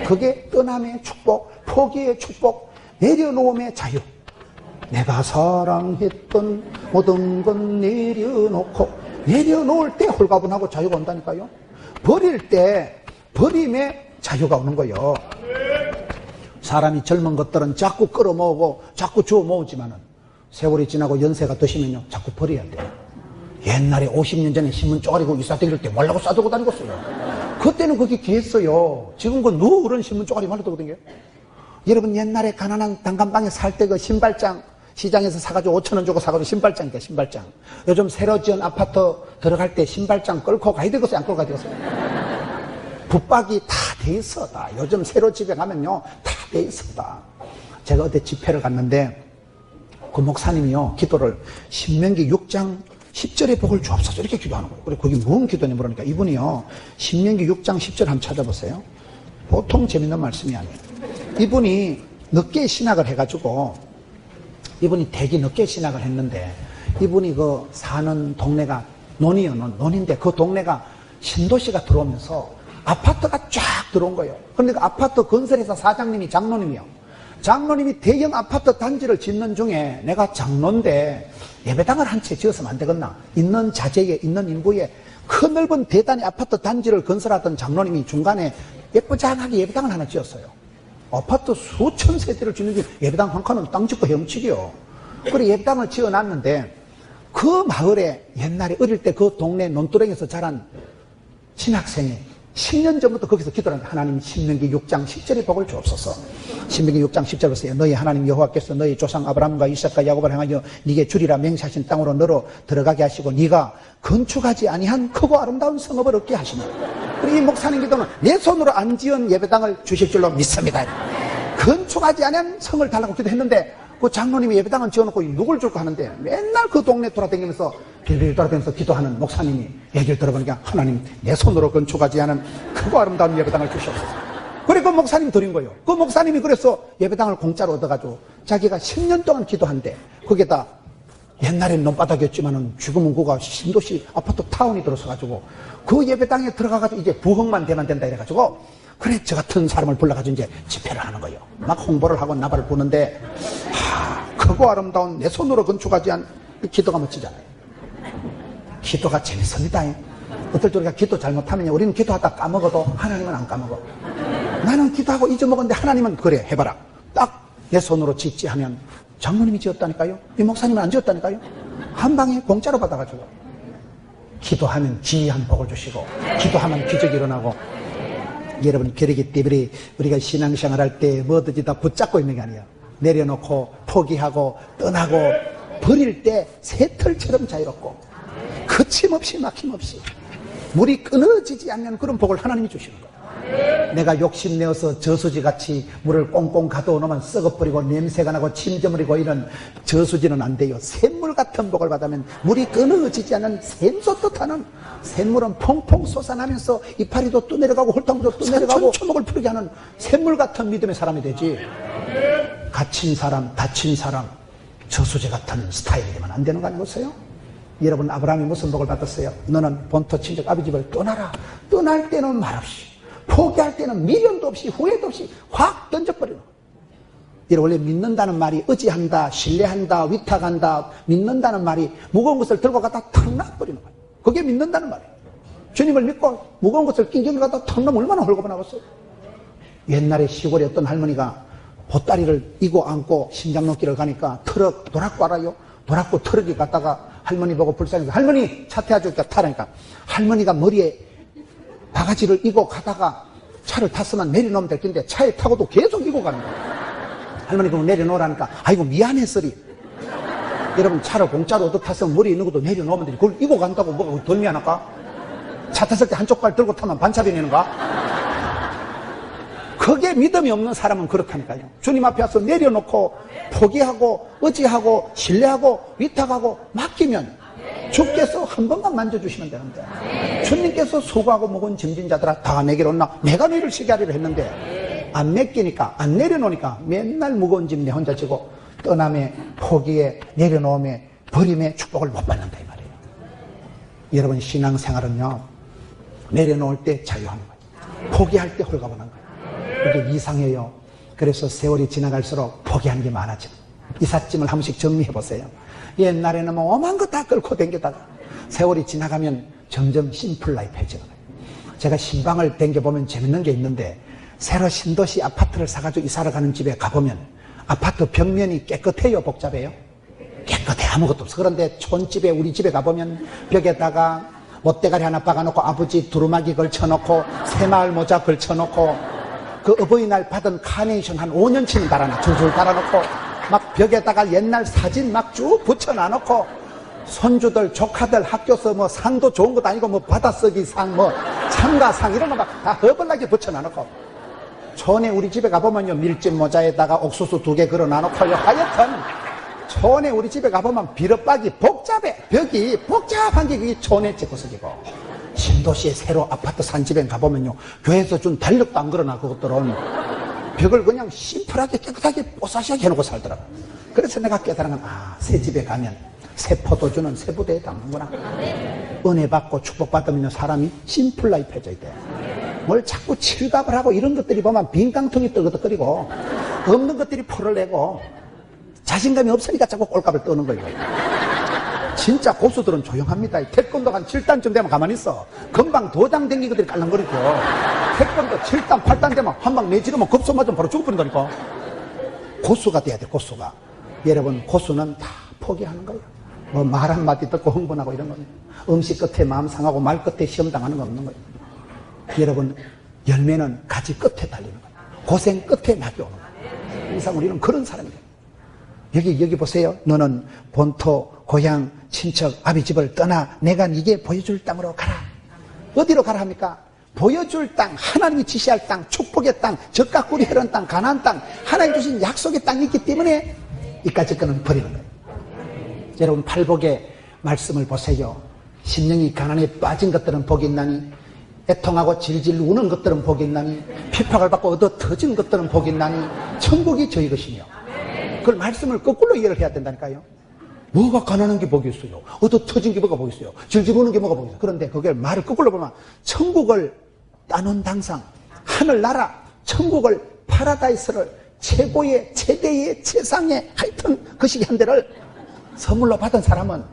그게 떠남의 축복, 포기의 축복, 내려놓음의 자유. 내가 사랑했던 모든 건 내려놓을 때 홀가분하고 자유가 온다니까요. 버릴 때 버림의 자유가 오는 거예요. 사람이 젊은 것들은 자꾸 끌어모으고 자꾸 주워 모으지만은 세월이 지나고 연세가 드시면요 자꾸 버려야 돼요. 옛날에 50년 전에 신문 쪼가리고 이사대기를 때 말라고 싸들고 다니겠어요. 그때는 그게 귀했어요. 지금 그 누런 신문 쪼가리 말로 들거든요. 여러분 옛날에 가난한 단칸방에 살 때 그 신발장 시장에서 사가지고 5,000원 주고 사가지고 신발장이니까 신발장. 요즘 새로 지은 아파트 들어갈 때 신발장 끌고 가야 되겠어요? 안 끌고 가야 되겠어요? 붙박이 다 돼 있어. 다. 요즘 새로 집에 가면요 다 돼 있어. 다. 제가 어제 집회를 갔는데 그 목사님이요 기도를 신명기 6장 10절의 복을 주옵소서 이렇게 기도하는 거예요. 그래 거기 뭔 기도냐 물으니까 이분이요 신명기 6장 10절 한번 찾아보세요. 보통 재밌는 말씀이 아니에요. 이분이 늦게 신학을 해가지고 이분이 되게 늦게 신학을 했는데 이분이 그 사는 동네가 논이요 논인데 그 동네가 신도시가 들어오면서 아파트가 쫙 들어온 거예요. 그런데 그 아파트 건설회사 사장님이 장로님이요. 장로님이 대형 아파트 단지를 짓는 중에 내가 장로인데 예배당을 한 채 지었으면 안 되겠나? 있는 자재에, 있는 인구에 큰 넓은 대단히 아파트 단지를 건설하던 장로님이 중간에 예쁘장하게 예배당을 하나 지었어요. 아파트 수천 세대를 짓는 중에 예배당 한 칸은 땅 짓고 헤엄치기요. 그래 예배당을 지어놨는데 그 마을에 옛날에 어릴 때 그 동네 논두렁에서 자란 신학생이 10년 전부터 거기서 기도하는데 하나님 신명기 6장 10절의 복을 주옵소서. 신명기 6장 10절 보세요. 너희 하나님 여호와께서 너희 조상 아브라함과 이삭과 야곱을 향하여 네게 주리라 맹세하신 땅으로 너로 들어가게 하시고 네가 건축하지 아니한 크고 아름다운 성읍을 얻게 하시니. 그리고 이 목사님 기도는 내 손으로 안 지은 예배당을 주실 줄로 믿습니다. 건축하지 아니한 성을 달라고 기도했는데 그 장로님이 예배당을 지어놓고 누굴 줄까 하는데 맨날 그 동네 돌아다니면서 빌빌 돌아다니면서 기도하는 목사님이 얘기를 들어보니까 하나님 내 손으로 건축하지 않은 크고 아름다운 예배당을 주시옵소서. 그래 그 목사님 드린 거예요. 그 목사님이 그래서 예배당을 공짜로 얻어가지고 자기가 10년 동안 기도한대. 거기에다 옛날엔 논바닥이었지만은 지금은 그가 신도시 아파트 타운이 들어서가지고 그 예배당에 들어가가지고 이제 부흥만 되면 된다 이래가지고 그래 저 같은 사람을 불러가지고 이제 집회를 하는 거예요. 막 홍보를 하고 나발을 부는데 크고 아름다운 내 손으로 건축하지 않은 기도가 멋지잖아요. 기도가 재밌습니다. 어떨 때 우리가 기도 잘못하면 우리는 기도하다 까먹어도 하나님은 안 까먹어. 나는 기도하고 잊어먹었는데 하나님은 그래 해봐라. 딱 내 손으로 짓지 하면 장로님이 지었다니까요. 이 목사님은 안 지었다니까요. 한 방에 공짜로 받아가지고 기도하면 기이한 복을 주시고 기도하면 기적이 일어나고. 여러분 그러기 때문에 우리가 신앙생활 할 때 뭐든지 다 붙잡고 있는 게 아니에요. 내려놓고 포기하고 떠나고 버릴 때 새털처럼 자유롭고 거침없이 막힘없이 물이 끊어지지 않는 그런 복을 하나님이 주시는 거예요. 내가 욕심내어서 저수지같이 물을 꽁꽁 가둬놓으면 썩어버리고 냄새가 나고 침저물이고 이런 저수지는 안 돼요. 샘물 같은 복을 받으면 물이 끊어지지 않는 샘솟듯하는 샘물은 퐁퐁 솟아나면서 이파리도 또 내려가고 홀탕도 또 내려가고 천초목을 푸르게 하는 샘물 같은 믿음의 사람이 되지. 갇힌 사람, 다친 사람, 저수지 같은 스타일이 되면 안 되는 거 아니겠어요? 여러분 아브라함이 무슨 복을 받았어요? 너는 본토 친척 아비 집을 떠나라. 떠날 때는 말없이 포기할 때는 미련도 없이 후회도 없이 확 던져버리는 거예요. 여러분 원래 믿는다는 말이 의지한다, 신뢰한다, 위탁한다, 믿는다는 말이 무거운 것을 들고 가다 탁 놔버리는 거예요. 그게 믿는다는 말이에요. 주님을 믿고 무거운 것을 낑겨를 갖다 탁 놓으면 얼마나 홀가분하겠어요. 옛날에 시골에 어떤 할머니가 보따리를 이고 안고 심장농길을 가니까 트럭 도락고 알아요? 도락고 트럭이 갔다가 할머니 보고 불쌍해서 할머니 차 태워줄까 타라니까 할머니가 머리에 바가지를 이고 가다가 차를 탔으면 내려놓으면 될 텐데 차에 타고도 계속 이고 가는 거예요. 할머니 그럼 내려놓으라니까 아이고 미안했으리. 여러분 차를 공짜로 얻어 탔으면 머리에 있는 것도 내려놓으면 되지 그걸 이고 간다고 뭐가 덜 미안할까? 차 탔을 때 한쪽 발 들고 타면 반차비 내는가? 그게 믿음이 없는 사람은 그렇다니까요. 주님 앞에 와서 내려놓고 포기하고 의지하고 신뢰하고 위탁하고 맡기면 주께서 한 번만 만져주시면 되는데 주님께서 수고하고 묵은 짐진 자들아 다 내게로 온나 내가 너희를 쉬게 하리라 했는데 안 맡기니까 안 내려놓으니까 맨날 무거운 짐 내 혼자 지고 떠남에 포기에 내려놓음에 버림에 축복을 못 받는다 이 말이에요. 여러분 신앙생활은요 내려놓을 때 자유한 거예요. 포기할 때 홀가분한 거예요. 이게 이상해요. 그래서 세월이 지나갈수록 포기하는 게 많아져. 이삿짐을 한 번씩 정리해 보세요. 옛날에는 뭐 오만 거 다 끌고 댕기다가 세월이 지나가면 점점 심플 라이프해지는 거예요. 제가 신방을 댕겨보면 재밌는 게 있는데 새로 신도시 아파트를 사가지고 이사를 가는 집에 가보면 아파트 벽면이 깨끗해요? 복잡해요? 깨끗해. 아무것도 없어. 그런데 촌집에 우리 집에 가보면 벽에다가 못대가리 하나 박아놓고 아버지 두루마기 걸쳐놓고 새마을 모자 걸쳐놓고 그 어버이날 받은 카네이션 한 5년치는 달아놔. 줄줄 달아놓고 막 벽에다가 옛날 사진 막 쭉 붙여놔놓고 손주들 조카들 학교서 뭐 상도 좋은 것도 아니고 뭐 받아쓰기 상 뭐 참가상 이런 거 막 다 허벌나게 붙여놔놓고 촌에 우리 집에 가보면요 밀짚 모자에다가 옥수수 2개 걸어놔놓고요 하여튼 촌에 우리 집에 가보면 비럽박이 복잡해. 벽이 복잡한 게 그게 촌의 집구석이고 신도시에 새로 아파트 산 집에 가보면요 교회에서 준 달력도 안 걸어놔. 그것들은 벽을 그냥 심플하게 깨끗하게 뽀사시하게 해놓고 살더라고. 그래서 내가 깨달은 건 새 집에 가면 세포도 주는 세부대에 담는구나. 은혜 받고 축복 받으면 사람이 심플 라이프해져야 돼. 뭘 자꾸 칠갑을 하고 이런 것들이 보면 빈깡통이 뜨거덕거리고 없는 것들이 포를 내고 자신감이 없으니까 자꾸 꼴값을 떠는 거예요. 진짜 고수들은 조용합니다. 태권도 한 7단쯤 되면 가만히 있어. 금방 도장 댕긴 것들이 깔랑거리죠. 태권도 7단, 8단 되면 한 방 내지르면 급소 맞으면 바로 죽어버린다니까. 고수가 돼야 돼, 고수가. 여러분, 고수는 다 포기하는 거예요. 뭐 말 한마디 듣고 흥분하고 이런 겁니다. 음식 끝에 마음 상하고 말 끝에 시험 당하는 거 없는 거예요. 여러분, 열매는 가지 끝에 달리는 거예요. 고생 끝에 낙이 오는 거예요. 항상 우리는 그런 사람이에요. 여기 보세요. 너는 본토, 고향, 친척, 아비 집을 떠나 내가 네게 보여줄 땅으로 가라. 어디로 가라 합니까? 보여줄 땅, 하나님이 지시할 땅, 축복의 땅, 젖과 꿀이 흐르는 땅, 가나안 땅, 하나님 주신 약속의 땅이 있기 때문에 이까지 거는 버리는 거예요. 여러분, 팔복의 말씀을 보세요. 심령이 가난에 빠진 것들은 복이 있나니, 애통하고 질질 우는 것들은 복이 있나니, 핍박을 받고 얻어 터진 것들은 복이 있나니, 천국이 저희 것이며. 그걸 말씀을 거꾸로 이해를 해야 된다니까요. 뭐가 가난한 게 복이 있어요? 얻어 터진 게 뭐가 복이 있어요? 질질 우는 게 뭐가 복이 있어요? 그런데 그걸 말을 거꾸로 보면 천국을 따놓은 당상, 하늘나라, 천국을, 파라다이스를 최고의, 최대의, 최상의 하여튼 그 시기 한 대를 선물로 받은 사람은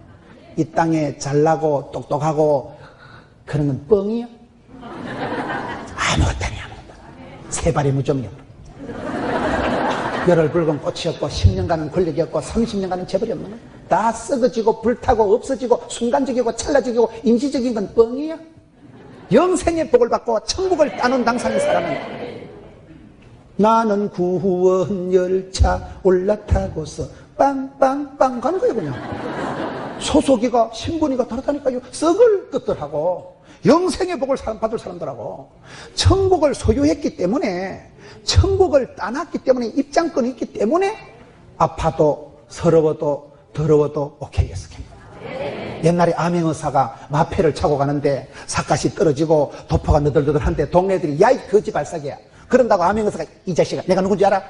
이 땅에 잘나고 똑똑하고 그런 건 뻥이야. 아무것도 아니야. 세 발의 무좀이야. 열흘 붉은 꽃이었고 10년간은 권력이었고 30년간은 재벌이 없는 거야. 다 썩어지고 불타고 없어지고 순간적이고 찰나적이고 임시적인 건 뻥이야. 영생의 복을 받고 천국을 따놓은 당상의 사람은 나는 구원 열차 올라타고서 빵빵빵 가는 거예요. 그냥 소속이가 신분이가 다르다니까요. 썩을 것들하고 영생의 복을 받을 사람들하고 천국을 소유했기 때문에, 천국을 따놨기 때문에, 입장권이 있기 때문에 아파도 서러워도 더러워도 오케이 했어. 옛날에 암행의사가 마패를 차고 가는데 삿갓이 떨어지고 도포가 너덜너덜한데 동네 애들이 야이 거지 발사기야. 그런다고 암행의사가 이 자식아 내가 누군지 알아?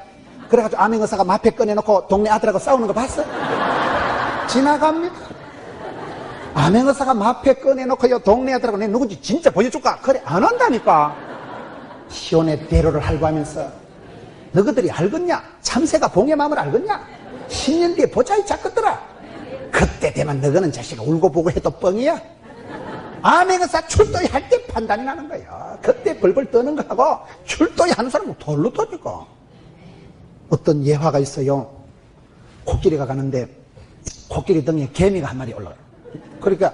그래가지고 암행의사가 마패 꺼내놓고 동네 아들하고 싸우는 거 봤어? 지나갑니다. 암행의사가 마패 꺼내놓고 동네 아들하고 내가 누군지 진짜 보여줄까? 그래 안 한다니까. 시온의 대로를 할구하면서 너희들이 알겠냐? 참새가 봉의 마음을 알겠냐? 10년 뒤에 보자 이 작것들아. 그때 되면 너희는 자식아 울고 보고 해도 뻥이야. 암행의사 출도에 할 때 판단이 나는 거야. 그때 벌벌 떠는 거하고 출도에 하는 사람은 돌로 떠니까. 어떤 예화가 있어요. 코끼리가 가는데 코끼리 등에 개미가 한 마리 올라가요. 그러니까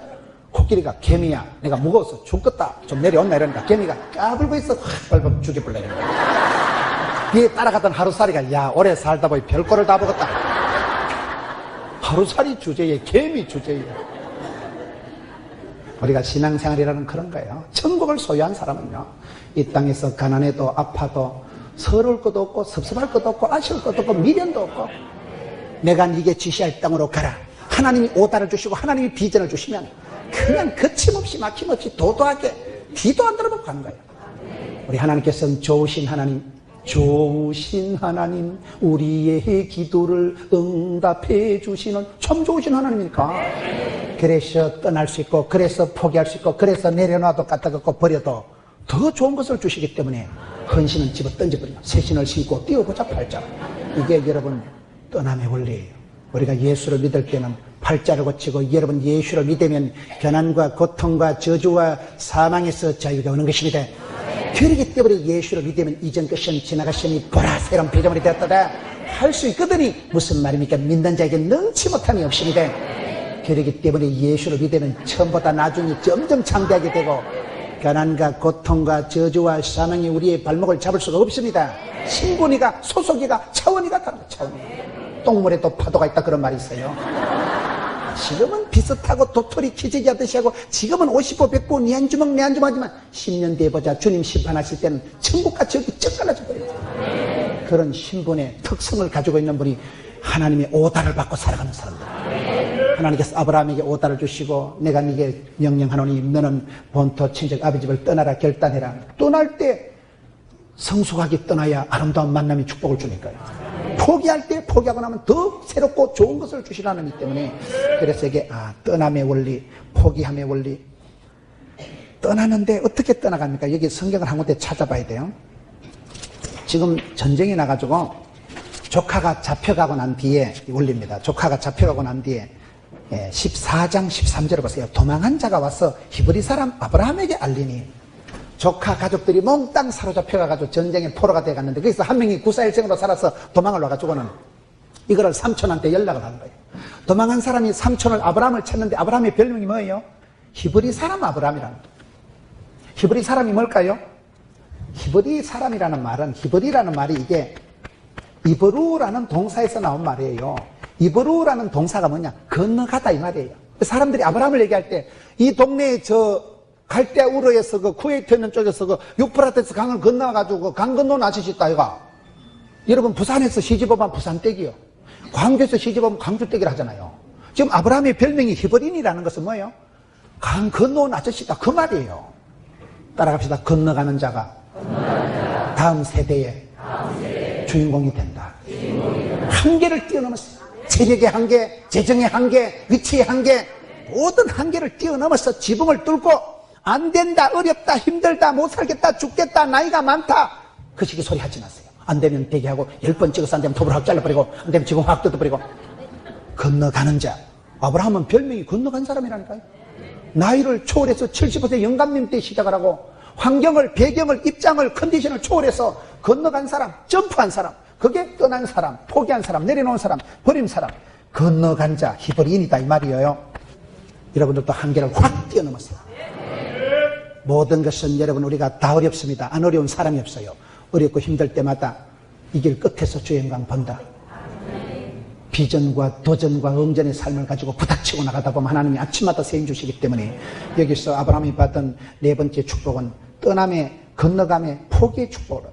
코끼리가 개미야 내가 무거워서 죽겠다 좀 내려온나 이러니까 개미가 까불고 있어. 확 벌벌 죽여볼래 이러는 거야. 뒤에 따라가던 하루살이가 야 오래 살다 보니 별꼴을 다 먹었다. 하루살이 주제에 개미 주제에. 우리가 신앙생활이라는 그런 거예요. 천국을 소유한 사람은요 이 땅에서 가난해도 아파도 서러울 것도 없고 섭섭할 것도 없고 아쉬울 것도 없고 미련도 없고 내가 네게 지시할 땅으로 가라. 하나님이 오다를 주시고 하나님이 비전을 주시면 그냥 거침없이 막힘없이 도도하게 뒤도 안 들어보고 가는 거예요. 우리 하나님께서는 좋으신 하나님, 좋으신 하나님, 우리의 기도를 응답해 주시는 참 좋으신 하나님이니까. 그래서 떠날 수 있고 그래서 포기할 수 있고 그래서 내려놔도 갖다 갖고 버려도 더 좋은 것을 주시기 때문에 헌신은 집어 던져버리고 새 신을 신고 뛰어보자 팔자. 이게 여러분 떠남의 원리예요. 우리가 예수를 믿을 때는 팔자를 고치고 여러분 예수를 믿으면 고난과 고통과 저주와 사망에서 자유가 오는 것입니다. 그렇기 때문에 예수를 믿으면 이전 것은 지나가시니 보라 새로운 피조물이 되었다 할 수 있거든요. 무슨 말입니까? 믿는 자에게 능치 못함이 없습니다. 그렇기 때문에 예수를 믿으면 처음보다 나중에 점점 창대하게 되고 가난과 고통과 저주와 사망이 우리의 발목을 잡을 수가 없습니다. 신분이가 소속이가 차원이가 다릅니다. 차원이. 똥물에도 파도가 있다 그런 말이 있어요. 지금은 비슷하고 도토리 키재기 하듯이 하고 지금은 50보 100보 니 한 주먹 내 한 주먹 하지만 10년 뒤에 보자 주님 심판하실 때는 천국같이 여기 쩍 갈라져 버려요. 그런 신분의 특성을 가지고 있는 분이 하나님의 오다를 받고 살아가는 사람들. 하나님께서 아브라함에게 오다를 주시고 내가 네게 명령하노니 너는 본토 친척 아비 집을 떠나라 결단해라. 떠날 때 성숙하게 떠나야 아름다운 만남이 축복을 주니까요. 포기할 때 포기하고 나면 더 새롭고 좋은 것을 주시라는 이 때문에, 그래서 이게 떠남의 원리, 포기함의 원리. 떠나는데 어떻게 떠나갑니까? 여기 성경을 한 군데 찾아봐야 돼요. 지금 전쟁이 나가지고 조카가 잡혀가고 난 뒤에, 이 원리입니다. 조카가 잡혀가고 난 뒤에 14장 13절을 보세요. 도망한 자가 와서 히브리 사람 아브라함에게 알리니, 조카 가족들이 몽땅 사로잡혀가지고 전쟁의 포로가 돼갔는데, 거기서 한 명이 구사일생으로 살아서 도망을 와가지고는 이거를 삼촌한테 연락을 하는 거예요. 도망한 사람이 삼촌을, 아브라함을 찾는데, 아브라함의 별명이 뭐예요? 히브리 사람 아브라함이라는 거예요. 히브리 사람이 뭘까요? 히브리 사람이라는 말은, 히브리라는 말이 이게 이브루라는 동사에서 나온 말이에요. 이브루라는 동사가 뭐냐? 건너가다 이 말이에요. 사람들이 아브라함을 얘기할 때, 이 동네에 갈대 우르에서 쿠웨이트 있는 쪽에서 유프라테스 강을 건너가지고 강 건너온 아저씨 있다 이가. 여러분 부산에서 시집오면 부산댁이요. 광주에서 시집오면 광주댁이라 하잖아요. 지금 아브라함의 별명이 히브린이라는 것은 뭐예요? 강 건너온 아저씨다 그 말이에요. 따라갑시다. 건너가는 자가 다음 세대의 주인공이 된다. 한계를 뛰어넘었어요. 체력의 한계, 재정의 한계, 위치의 한계, 모든 한계를 뛰어넘어서 지붕을 뚫고 안 된다, 어렵다, 힘들다, 못 살겠다, 죽겠다, 나이가 많다, 그 시기 소리 하지 마세요. 안 되면 대기하고 10번 찍어서 안 되면 톱을 확 잘라버리고, 안 되면 지금 확 뜯어버리고. 건너가는 자. 아브라함은 별명이 건너간 사람이라니까요. 나이를 초월해서 70% 영감님 때 시작을 하고, 환경을, 배경을, 입장을, 컨디션을 초월해서 건너간 사람, 점프한 사람, 그게 떠난 사람, 포기한 사람, 내려놓은 사람, 버린 사람, 건너간 자, 히브리인이다 이 말이에요. 여러분들도 한계를 확 뛰어넘었어요. 모든 것은 여러분 우리가 다 어렵습니다. 안 어려운 사람이 없어요. 어렵고 힘들 때마다 이 길 끝에서 주의 영광 본다. 비전과 도전과 응전의 삶을 가지고 부닥치고 나가다 보면 하나님이 아침마다 세임 주시기 때문에, 여기서 아브라함이 받은 네 번째 축복은 떠남의, 건너감의, 포기의 축복을